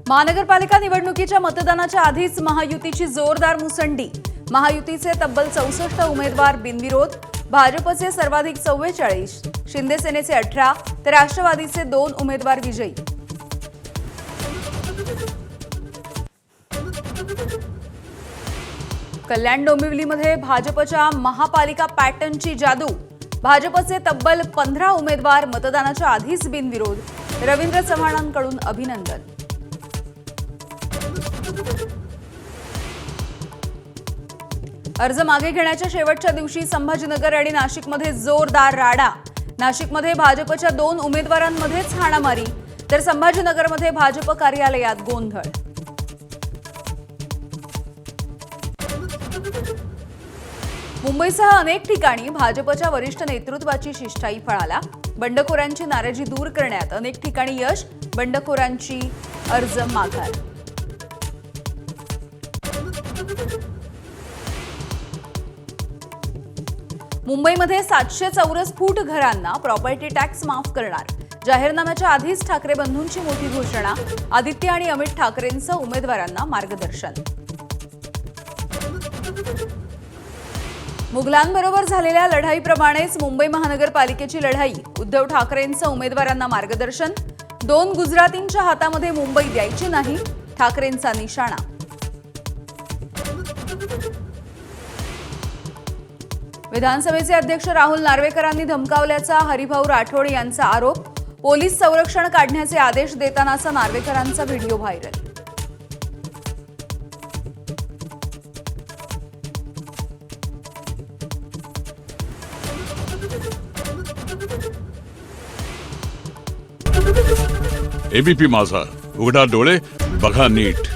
महानगरपालिका निवडणुकीच्या मतदानाच्या आधीच महायुतीची जोरदार मुसंडी। महायुतीचे तब्बल 64 उमेदवार बिनविरोध। भाजपचे सर्वाधिक 44, शिंदे सेनेचे 18 तर राष्ट्रवादीचे 2 उमेदवार विजयी। कल्याण डोंबिवलीमध्ये भाजपच्या महापालिका पॅटर्नची जादू। भाजपचे तब्बल 15 उमेदवार मतदानाच्या आधीच बिनविरोध। रवींद्र चव्हाणांकडून अभिनंदन। अर्ज मागे घेण्याच्या शेवटच्या दिवशी संभाजीनगर आणि नाशिकमध्ये जोरदार राडा। नाशिकमध्ये भाजपच्या 2 उमेदवारांमध्येच हाणामारी तर संभाजीनगरमध्ये भाजप कार्यालयात गोंधळ। मुंबईसह अनेक ठिकाणी भाजपच्या वरिष्ठ नेतृत्वाची शिष्टाई फळाला। बंडखोरांची नाराजी दूर करण्यात अनेक ठिकाणी यश। बंडखोरांची अर्ज माघार। मुंबईमध्ये 700 चौरस फूट घरांना प्रॉपर्टी टॅक्स माफ करणार। जाहीरनाम्याच्या आधीच ठाकरे बंधूंची मोठी घोषणा। आदित्य आणि अमित ठाकरेंचं उमेदवारांना मार्गदर्शन। मुघलांबरोबर झालेल्या लढाईप्रमाणेच मुंबई महानगरपालिकेची लढाई। उद्धव ठाकरेंचं उमेदवारांना मार्गदर्शन। 2 गुजरातींच्या हातामध्ये मुंबई द्यायची नाही, ठाकरेंचा निशाणा। विधानसभेचे अध्यक्ष राहुल नार्वेकरांनी धमकावल्याचा हरिभाऊ राठोड यांचा आरोप। पोलीस संरक्षण काढण्याचे आदेश देतानाचा नार्वेकरांचा व्हिडिओ व्हायरल। एबीपी माझा, उघडा डोळे बघा नीट।